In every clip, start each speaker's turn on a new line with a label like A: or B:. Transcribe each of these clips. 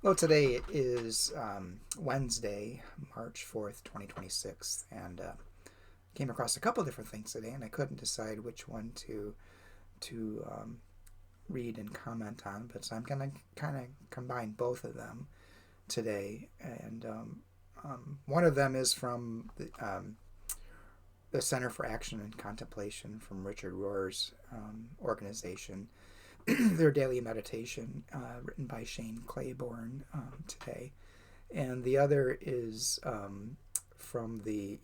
A: Well, today is Wednesday, March 4th, 2026, and came across a couple different things today, and I couldn't decide which one to read and comment on, but so I'm going to kind of combine both of them today. And one of them is from the Center for Action and Contemplation from Richard Rohr's organization, their daily meditation, written by Shane Claiborne today. And the other is from the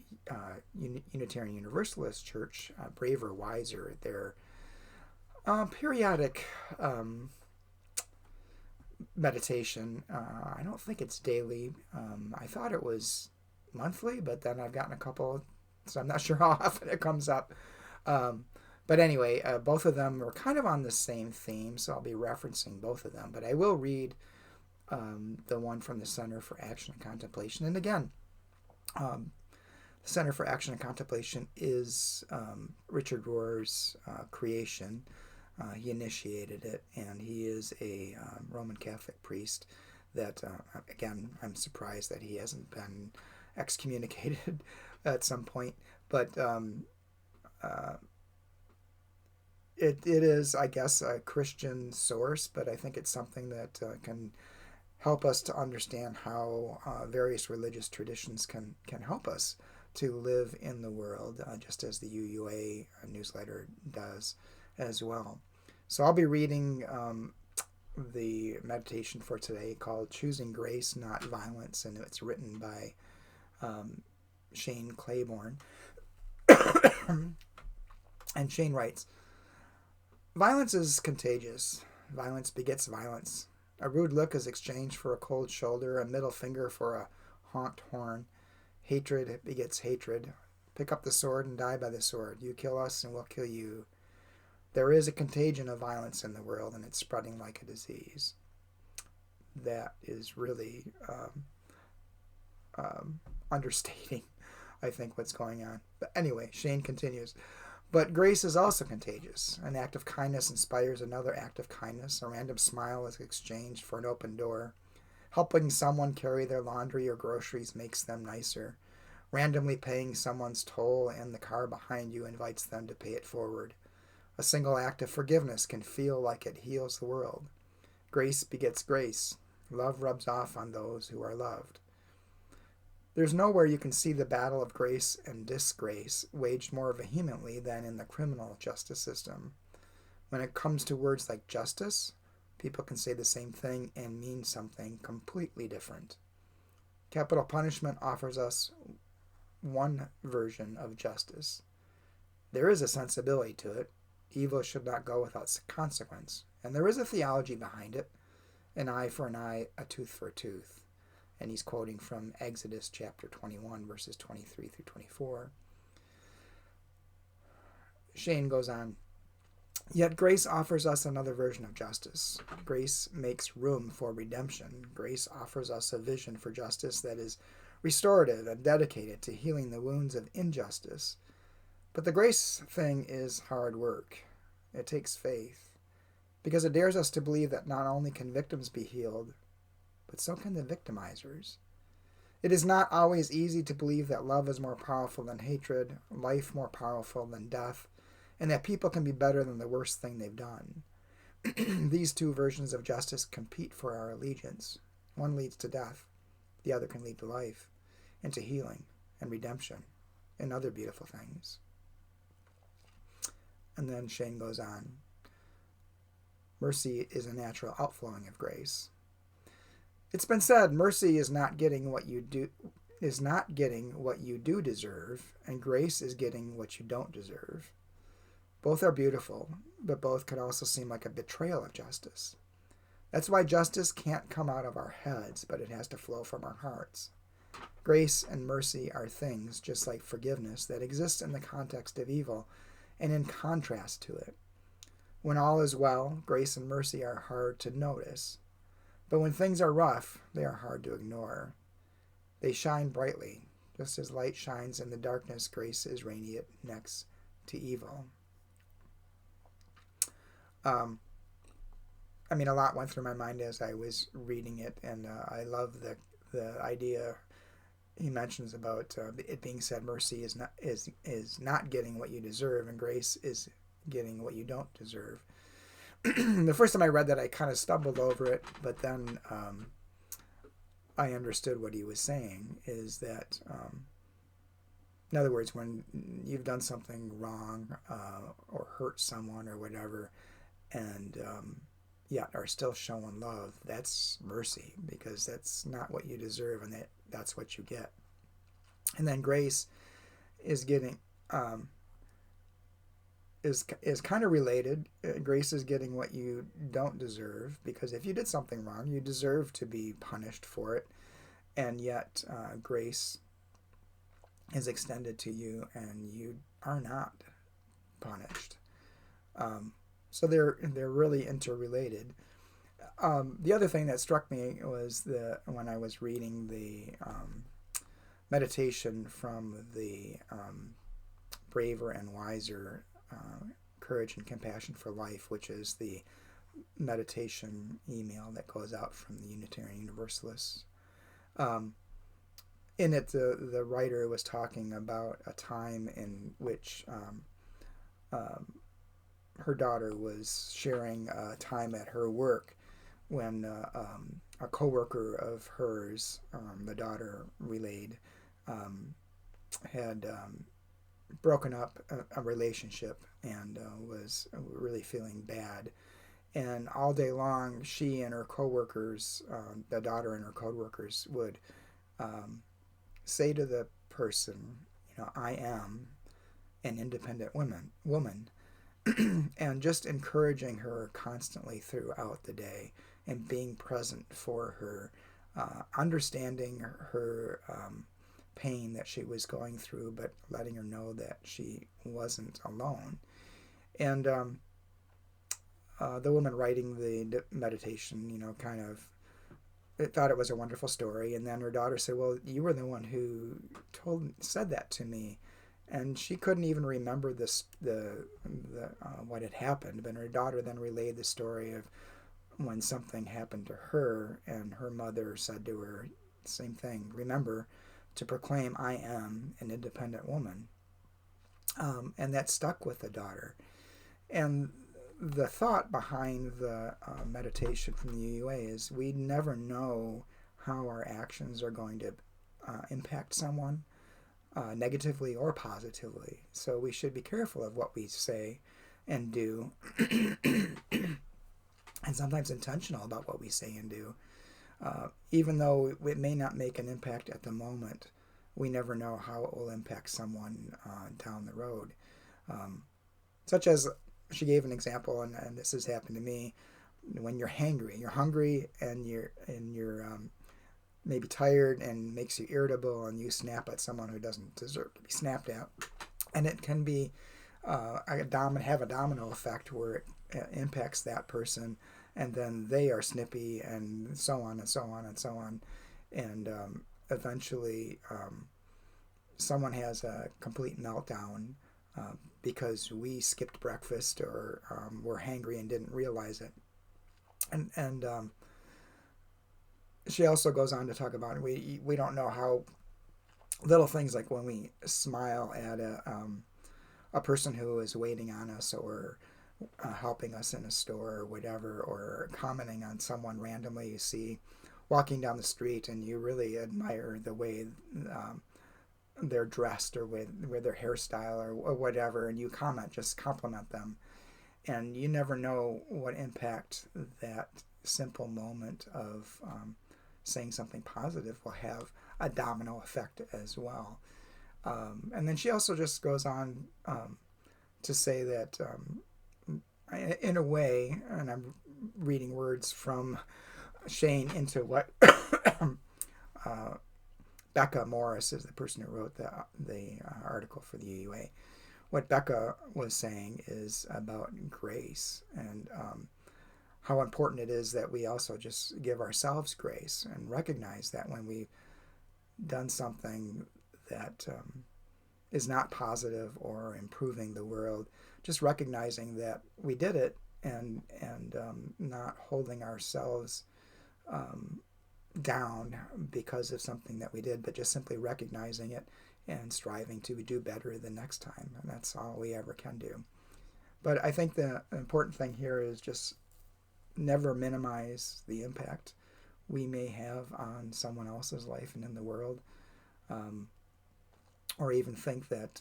A: Unitarian Universalist Church, Braver Wiser, their periodic meditation. I don't think it's daily. I thought it was monthly, but then I've gotten a couple, so I'm not sure how often it comes up. Um, but anyway, both of them are kind of on the same theme, so I'll be referencing both of them. But I will read the one from the Center for Action and Contemplation. And again, um, the Center for Action and Contemplation is Richard Rohr's creation. He initiated it, and he is a Roman Catholic priest. That again, I'm surprised that he hasn't been excommunicated at some point. But uh, it is, I guess, a Christian source, but I think it's something that can help us to understand how various religious traditions can help us to live in the world, just as the UUA newsletter does as well. So I'll be reading the meditation for today called Choosing Grace, Not Violence, and it's written by Shane Claiborne. And Shane writes, violence is contagious. Violence begets violence. A rude look is exchanged for a cold shoulder, a middle finger for a honked horn. Hatred begets hatred. Pick up the sword and die by the sword. You kill us and we'll kill you. There is a contagion of violence in the world, and it's spreading like a disease. That is really understating, I think, what's going on. But anyway, Shane continues. But grace is also contagious. An act of kindness inspires another act of kindness. A random smile is exchanged for an open door. Helping someone carry their laundry or groceries makes them nicer. Randomly paying someone's toll in the car behind you invites them to pay it forward. A single act of forgiveness can feel like it heals the world. Grace begets grace. Love rubs off on those who are loved. There's nowhere you can see the battle of grace and disgrace waged more vehemently than in the criminal justice system. When it comes to words like justice, people can say the same thing and mean something completely different. Capital punishment offers us one version of justice. There is a sensibility to it. Evil should not go without consequence. And there is a theology behind it. An eye for an eye, a tooth for a tooth. And he's quoting from Exodus chapter 21, verses 23 through 24. Shane goes on, yet grace offers us another version of justice. Grace makes room for redemption. Grace offers us a vision for justice that is restorative and dedicated to healing the wounds of injustice. But the grace thing is hard work. It takes faith, because it dares us to believe that not only can victims be healed, but so can the victimizers. It is not always easy to believe that love is more powerful than hatred, life more powerful than death, and that people can be better than the worst thing they've done. These two versions of justice compete for our allegiance. One leads to death, the other can lead to life, and to healing and redemption and other beautiful things. And then Shane goes on, mercy is a natural outflowing of grace. It's been said mercy is not getting what you do deserve, and grace is getting what you don't deserve. Both are beautiful, but both can also seem like a betrayal of justice. That's why justice can't come out of our heads, but it has to flow from our hearts. Grace and mercy are things, just like forgiveness, that exist in the context of evil and in contrast to it. When all is well, grace and mercy are hard to notice. But when things are rough, they are hard to ignore. They shine brightly. Just as light shines in the darkness, grace is radiant next to evil. Um, I mean, a lot went through my mind as I was reading it, and I love the idea he mentions about it being said mercy is not getting what you deserve, and grace is getting what you don't deserve. The first time I read that, I kind of stumbled over it, but then I understood what he was saying. Is that in other words, when you've done something wrong or hurt someone or whatever, and yet are still showing love, that's mercy, because that's not what you deserve, and that's what you get. And then grace is getting is kind of related. Grace is getting what you don't deserve, because if you did something wrong, you deserve to be punished for it, and yet grace is extended to you, and you are not punished. So they're really interrelated. The other thing that struck me was when I was reading the meditation from the Braver and Wiser Courage and Compassion for Life, which is the meditation email that goes out from the Unitarian Universalists. In it, the writer was talking about a time in which her daughter was sharing time at her work when a coworker of hers, the daughter relayed, had broken up a relationship and was really feeling bad. And all day long, she and her coworkers, the daughter and her coworkers, would say to the person, I am an independent woman, and just encouraging her constantly throughout the day and being present for her, understanding her pain that she was going through, but letting her know that she wasn't alone. And the woman writing the meditation, kind of thought it was a wonderful story, and then her daughter said, "Well, you were the one who said that to me," and she couldn't even remember what had happened. But her daughter then relayed the story of when something happened to her, and her mother said to her, same thing: "Remember to proclaim, I am an independent woman," and that stuck with the daughter. And the thought behind the meditation from the UUA is we never know how our actions are going to impact someone negatively or positively. So we should be careful of what we say and do, and sometimes intentional about what we say and do. Even though it may not make an impact at the moment, we never know how it will impact someone down the road. Such as, she gave an example, and this has happened to me. When you're hungry, and you're maybe tired, and makes you irritable, and you snap at someone who doesn't deserve to be snapped at, and it can be have a domino effect where it impacts that person, and then they are snippy, and so on and so on and so on, and eventually someone has a complete meltdown because we skipped breakfast, or were hangry and didn't realize it. And she also goes on to talk about we don't know how little things, like when we smile at a person who is waiting on us, or helping us in a store or whatever, or commenting on someone randomly you see walking down the street, and you really admire the way they're dressed, or with their hairstyle, or whatever, and you just compliment them, and you never know what impact that simple moment of saying something positive will have a domino effect as well. And then she also just goes on to say that in a way, and I'm reading words from Shane into what Becca Morris is the person who wrote the article for the UUA. What Becca was saying is about grace, and how important it is that we also just give ourselves grace, and recognize that when we've done something that is not positive or improving the world, just recognizing that we did it, and not holding ourselves down because of something that we did, but just simply recognizing it and striving to do better the next time. And that's all we ever can do. But I think the important thing here is just never minimize the impact we may have on someone else's life and in the world, um, or even think that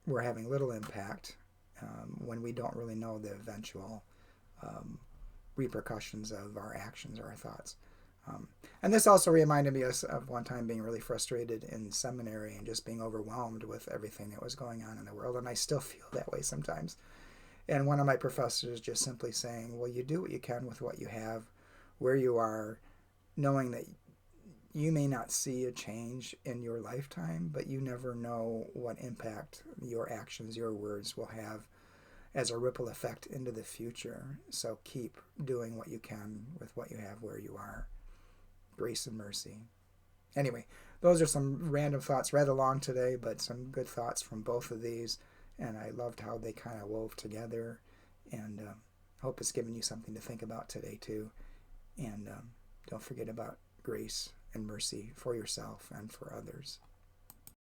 A: we're having little impact when we don't really know the eventual um, repercussions of our actions or our thoughts. And this also reminded me of one time being really frustrated in seminary and just being overwhelmed with everything that was going on in the world. And I still feel that way sometimes. And one of my professors just simply saying, well, you do what you can with what you have, where you are, knowing that you may not see a change in your lifetime, but you never know what impact your actions, your words will have as a ripple effect into the future. So keep doing what you can with what you have where you are. Grace and mercy. Anyway, those are some random thoughts, read along today, but some good thoughts from both of these. And I loved how they kind of wove together. And hope it's given you something to think about today, too. And don't forget about grace and mercy for yourself and for others.